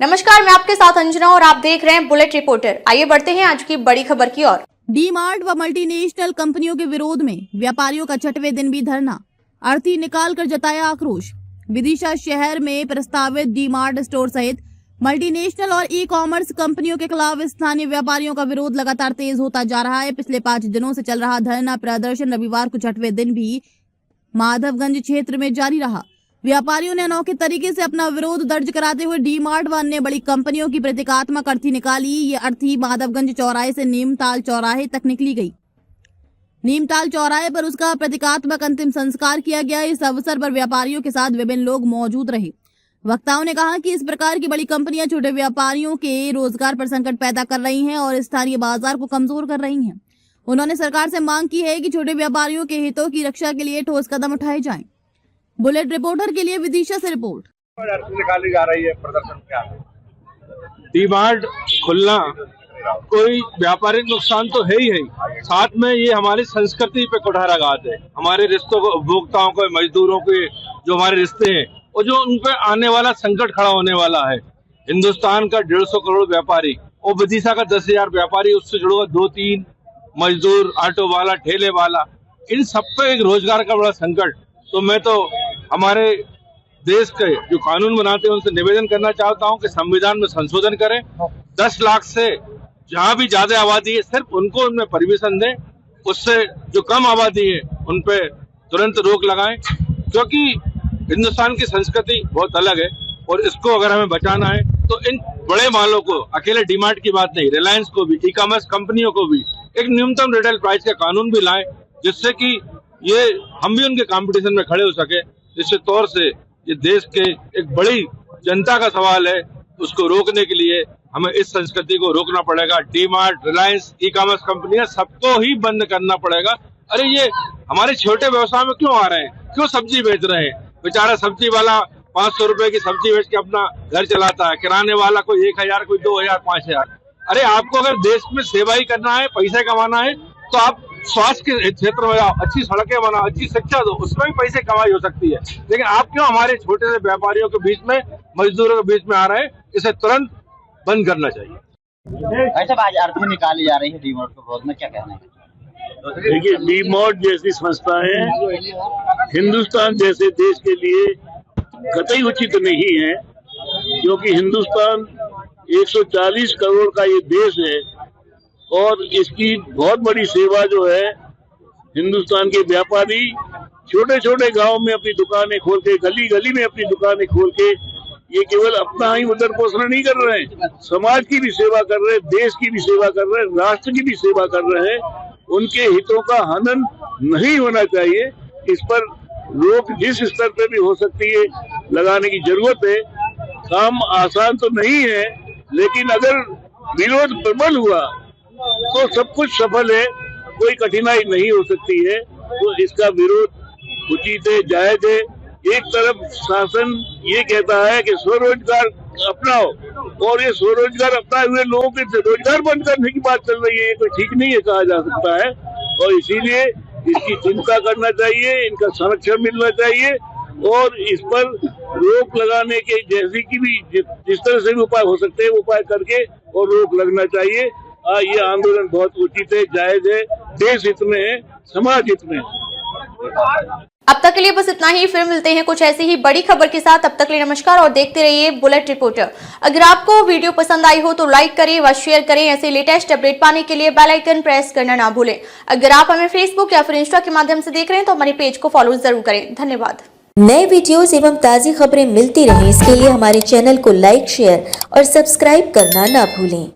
नमस्कार, मैं आपके साथ अंजना और आप देख रहे हैं बुलेट रिपोर्टर। आइए बढ़ते हैं आज की बड़ी खबर की ओर। डी मार्ट व मल्टीनेशनल कंपनियों के विरोध में व्यापारियों का छठवें दिन भी धरना, अर्थी निकाल कर जताया आक्रोश। विदिशा शहर में प्रस्तावित डी मार्ट स्टोर सहित मल्टीनेशनल और ई कॉमर्स कंपनियों के खिलाफ स्थानीय व्यापारियों का विरोध लगातार तेज होता जा रहा है। पिछले 5 दिनों से चल रहा धरना प्रदर्शन रविवार को छठवें दिन भी माधवगंज क्षेत्र में जारी रहा। व्यापारियों ने अनोखे तरीके से अपना विरोध दर्ज कराते हुए डी मार्ट व अन्य बड़ी कंपनियों की प्रतीकात्मक अर्थी निकाली। ये अर्थी माधवगंज चौराहे से नीमताल चौराहे तक निकली गई। नीमताल चौराहे पर उसका प्रतीकात्मक अंतिम संस्कार किया गया। इस अवसर पर व्यापारियों के साथ विभिन्न लोग मौजूद रहे। वक्ताओं ने कहा कि इस प्रकार की बड़ी कंपनियां छोटे व्यापारियों के रोजगार पर संकट पैदा कर रही हैं और स्थानीय बाजार को कमजोर कर रही हैं। उन्होंने सरकार से मांग की है कि छोटे व्यापारियों के हितों की रक्षा के लिए ठोस कदम उठाए जाएं। बुलेट रिपोर्टर के लिए विदिशा से रिपोर्ट। निकाली जा रही है, प्रदर्शन क्या है? डी मार्ट खुलना कोई व्यापारिक नुकसान तो है ही है, साथ में ये हमारी संस्कृति पे कुठाराघात है। हमारे रिश्तों को, उपभोक्ताओं को, मजदूरों के जो हमारे रिश्ते हैं और जो उन पे आने वाला संकट खड़ा होने वाला है। हिंदुस्तान का 150 करोड़ व्यापारी और विदिशा का 10,000 व्यापारी, उससे जुड़ा 2-3 मजदूर, ऑटो वाला, ठेले वाला, इन सब पे एक रोजगार का बड़ा संकट। तो मैं तो हमारे देश के जो कानून बनाते हैं उनसे निवेदन करना चाहता हूं कि संविधान में संशोधन करें। 10 लाख से जहां भी ज्यादा आबादी है सिर्फ उनको उनमें परमिशन दें, उससे जो कम आबादी है उन पे तुरंत रोक लगाएं, क्योंकि हिंदुस्तान की संस्कृति बहुत अलग है और इसको अगर हमें बचाना है तो इन बड़े मालों को, अकेले डी मार्ट की बात नहीं, रिलायंस को भी, ई कॉमर्स कंपनियों को भी एक न्यूनतम रिटेल प्राइस का कानून भी लाएं, जिससे कि ये हम भी उनके कंपटीशन में खड़े हो सके। निश्चित तौर से ये देश के एक बड़ी जनता का सवाल है, उसको रोकने के लिए हमें इस संस्कृति को रोकना पड़ेगा। D mart, Reliance, e commerce कंपनियां सबको ही बंद करना पड़ेगा। अरे ये हमारे छोटे व्यवसाय में क्यों आ रहे हैं, क्यों सब्जी बेच रहे हैं? बेचारा सब्जी वाला 500 रुपए की सब्जी बेच के अपना घर चलाता है, किराने वाला कोई 1,000, कोई 2,000, 5,000। अरे आपको अगर देश में सेवा ही करना है, पैसे कमाना है, तो आप स्वास्थ्य के क्षेत्र में जाओ, अच्छी सड़कें बनाओ, अच्छी शिक्षा दो, उसमें भी पैसे कमाई हो सकती है। लेकिन आप क्यों हमारे छोटे से व्यापारियों के बीच में, मजदूरों के बीच में आ रहे हैं? इसे तुरंत बंद करना चाहिए। ऐसे आज अर्थी निकाली जा रही है डी मार्ट के विरोध में, क्या कहना है? देखिए, डी मार्ट जैसी संस्थाएं हिंदुस्तान जैसे देश के लिए कतई उचित नहीं है, क्योंकि हिंदुस्तान 140 करोड़ का ये देश है और इसकी बहुत बड़ी सेवा जो है हिंदुस्तान के व्यापारी छोटे छोटे गांव में अपनी दुकानें खोल के, गली गली में अपनी दुकानें खोल के, ये केवल अपना ही उदर पोषण नहीं कर रहे हैं, समाज की भी सेवा कर रहे हैं, देश की भी सेवा कर रहे हैं, राष्ट्र की भी सेवा कर रहे हैं। उनके हितों का हनन नहीं होना चाहिए। इस पर रोक जिस स्तर पे भी हो सकती है लगाने की जरूरत है। काम आसान तो नहीं है, लेकिन अगर विरोध प्रबल हुआ तो सब कुछ सफल है, कोई कठिनाई नहीं हो सकती है। तो इसका विरोध उचित है, जायज है। एक तरफ शासन ये कहता है कि स्वरोजगार अपनाओ, और ये स्वरोजगार अपनाए हुए लोगों के रोजगार बंद करने की बात चल रही है। ये कोई ठीक नहीं है कहा जा सकता है, और इसीलिए इसकी चिंता करना चाहिए, इनका संरक्षण मिलना चाहिए और इस पर रोक लगाने के जैसी की भी जिस तरह से भी उपाय हो सकते हैं उपाय करके और रोक लगना चाहिए। ये आंदोलन बहुत उचित है, जायज है, देश हित में है, समाज हित में है। अब तक के लिए बस इतना ही। फिर मिलते हैं कुछ ऐसी ही बड़ी खबर के साथ। अब तक के लिए नमस्कार और देखते रहिए बुलेट रिपोर्टर। अगर आपको वीडियो पसंद आई हो तो लाइक करें व शेयर करें। ऐसे लेटेस्ट अपडेट पाने के लिए बेल आइकन प्रेस करना ना भूलें। अगर आप हमें फेसबुक या फिर इंस्टा के माध्यम से देख रहे हैं तो हमारे पेज को फॉलो जरूर करें। धन्यवाद। नए वीडियोस एवं ताज़ी खबरें मिलती रहें, इसके लिए हमारे चैनल को लाइक, शेयर और सब्सक्राइब करना ना भूलें।